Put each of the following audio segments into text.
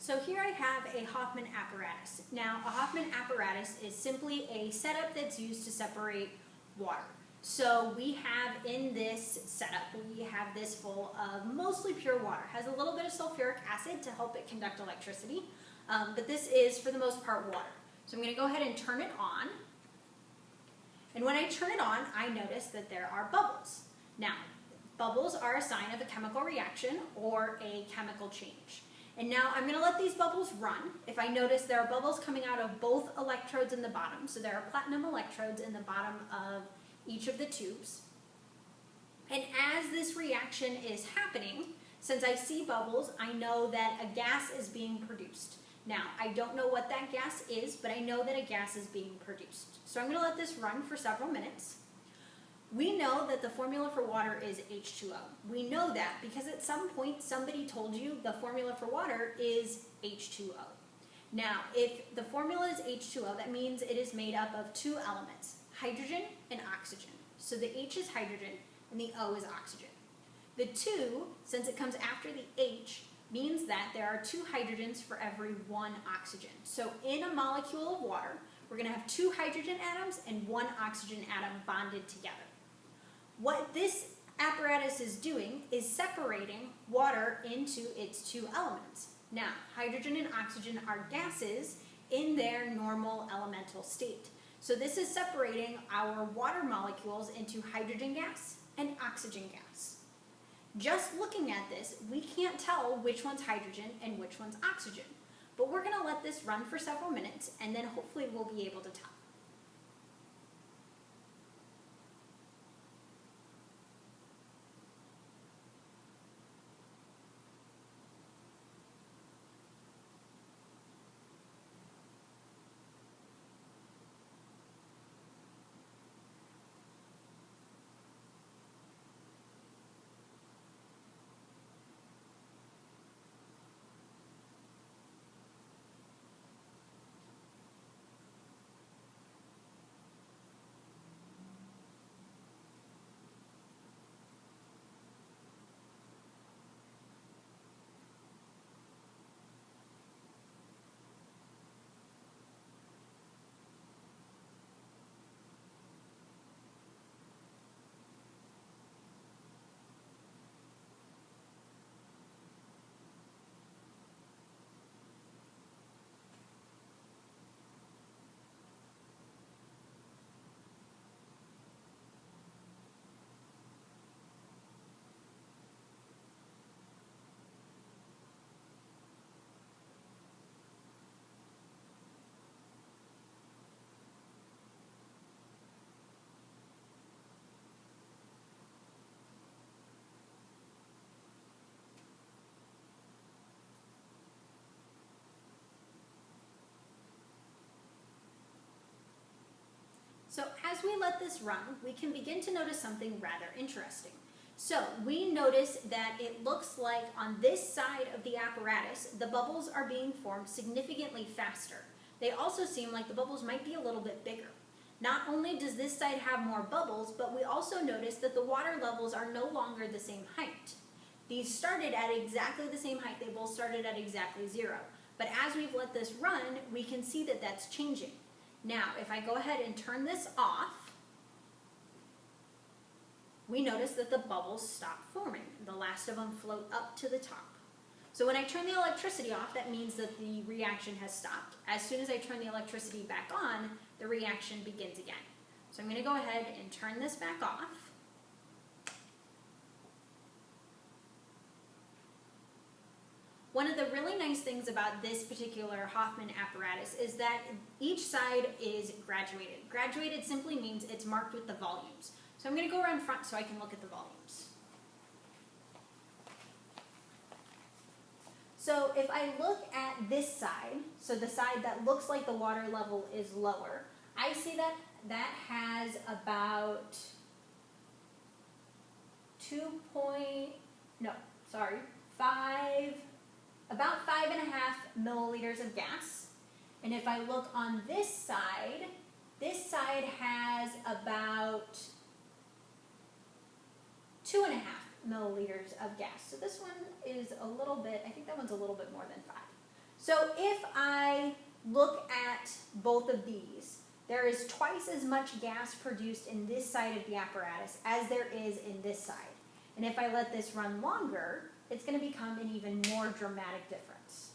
So here I have a Hoffman apparatus. Now, a Hoffman apparatus is simply a setup that's used to separate water. So we have in this setup, we have this full of mostly pure water. It has a little bit of sulfuric acid to help it conduct electricity, but this is, for the most part, water. So I'm going to go ahead and turn it on. And when I turn it on, I notice that there are bubbles. Now, bubbles are a sign of a chemical reaction or a chemical change. And now I'm going to let these bubbles run. If I notice there are bubbles coming out of both electrodes in the bottom, so there are platinum electrodes in the bottom of each of the tubes. And as this reaction is happening, since I see bubbles, I know that a gas is being produced. Now, I don't know what that gas is, but I know that a gas is being produced. So I'm going to let this run for several minutes. We know that the formula for water is H2o. We know that because at some point somebody told you the formula for water is H2o. Now, if the formula is H2o, that means it is made up of two elements, hydrogen and oxygen. So the H is hydrogen and the O is oxygen. The 2, since it comes after the H, means that there are 2 hydrogens for every 1 oxygen. So in a molecule of water, we're going to have 2 hydrogen atoms and 1 oxygen atom bonded together. What this apparatus is doing is separating water into its 2 elements. Now, hydrogen and oxygen are gases in their normal elemental state. So this is separating our water molecules into hydrogen gas and oxygen gas. Just looking at this, we can't tell which one's hydrogen and which one's oxygen. But we're going to let this run for several minutes, and then hopefully we'll be able to tell. So as we let this run, we can begin to notice something rather interesting. So we notice that it looks like on this side of the apparatus, the bubbles are being formed significantly faster. They also seem like the bubbles might be a little bit bigger. Not only does this side have more bubbles, but we also notice that the water levels are no longer the same height. These started at exactly the same height. They both started at exactly 0. But as we've let this run, we can see that that's changing. Now, if I go ahead and turn this off, we notice that the bubbles stop forming. The last of them float up to the top. So when I turn the electricity off, that means that the reaction has stopped. As soon as I turn the electricity back on, the reaction begins again. So I'm going to go ahead and turn this back off. One of the really nice things about this particular Hoffman apparatus is that each side is graduated. Graduated simply means it's marked with the volumes. So I'm going to go around front so I can look at the volumes. So if I look at this side, so the side that looks like the water level is lower, I see that that has about 5.5 milliliters of gas. And if I look on this side has about 2.5 milliliters of gas. So this one is a little bit, I think that one's a little bit more than 5. So if I look at both of these, there is twice as much gas produced in this side of the apparatus as there is in this side. And if I let this run longer, it's going to become an even more dramatic difference.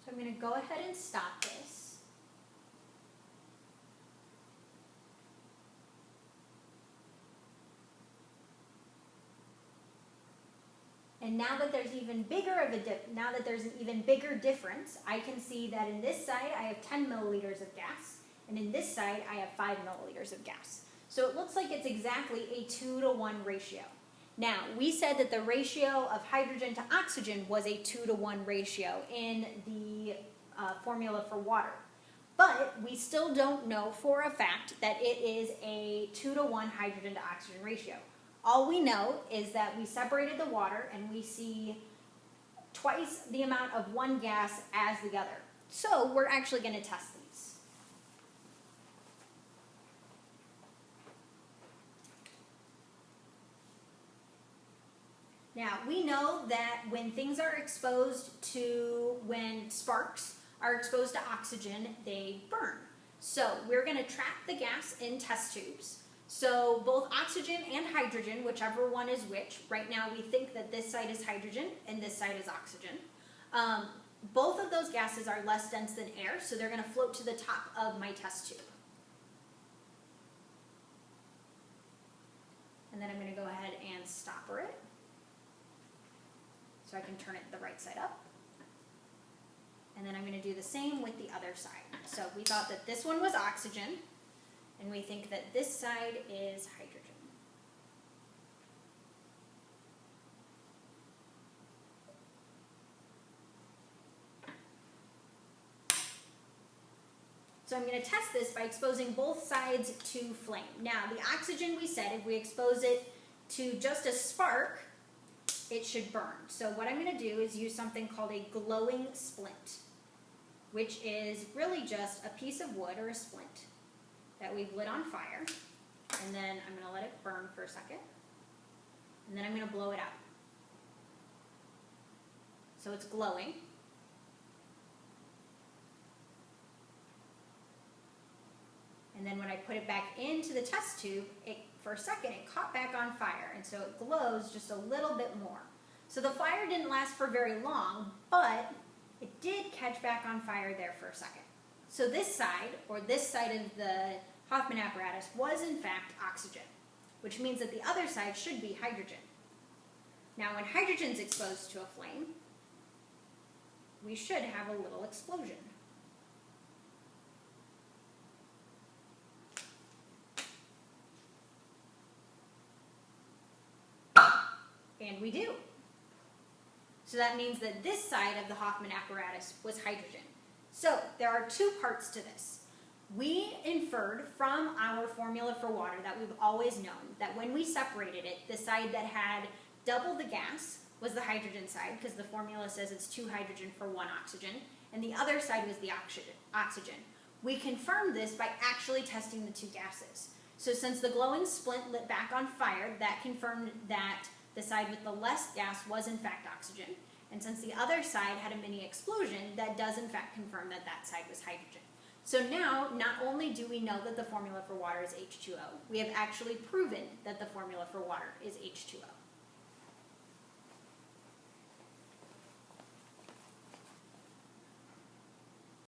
So I'm going to go ahead and stop this. And now that there's even bigger of a now that there's an even bigger difference, I can see that in this side I have 10 milliliters of gas, and in this side I have 5 milliliters of gas. So it looks like it's exactly a 2-to-1 ratio. Now, we said that the ratio of hydrogen to oxygen was a 2-to-1 ratio in the formula for water. But we still don't know for a fact that it is a 2-to-1 hydrogen to oxygen ratio. All we know is that we separated the water and we see twice the amount of one gas as the other. So we're actually going to test these. Now, we know that when things are exposed to, when sparks are exposed to oxygen, they burn. So we're going to trap the gas in test tubes. So both oxygen and hydrogen, whichever one is which, right now we think that this side is hydrogen and this side is oxygen. Both of those gases are less dense than air, so they're going to float to the top of my test tube. And then I'm going to go ahead and stopper it, so I can turn it the right side up. And then I'm going to do the same with the other side. So we thought that this one was oxygen, and we think that this side is hydrogen. So I'm going to test this by exposing both sides to flame. Now, the oxygen, we said, if we expose it to just a spark, it should burn. So what I'm going to do is use something called a glowing splint, which is really just a piece of wood or a splint that we've lit on fire. And then I'm going to let it burn for a second. And then I'm going to blow it out. So it's glowing. And then when I put it back into the test tube, for a second it caught back on fire, and so it glows just a little bit more. So the fire didn't last for very long, but it did catch back on fire there for a second. So this side of the Hoffman apparatus was in fact oxygen, which means that the other side should be hydrogen. Now when hydrogen is exposed to a flame, we should have a little explosion. And we do. So that means that this side of the Hoffman apparatus was hydrogen. So there are two parts to this. We inferred from our formula for water that we've always known that when we separated it, the side that had double the gas was the hydrogen side, because the formula says it's 2 hydrogen for 1 oxygen, and the other side was the oxygen. We confirmed this by actually testing the two gases. So since the glowing splint lit back on fire, that confirmed that the side with the less gas was in fact oxygen. And since the other side had a mini explosion, that does in fact confirm that that side was hydrogen. So now, not only do we know that the formula for water is H2O, we have actually proven that the formula for water is H2O.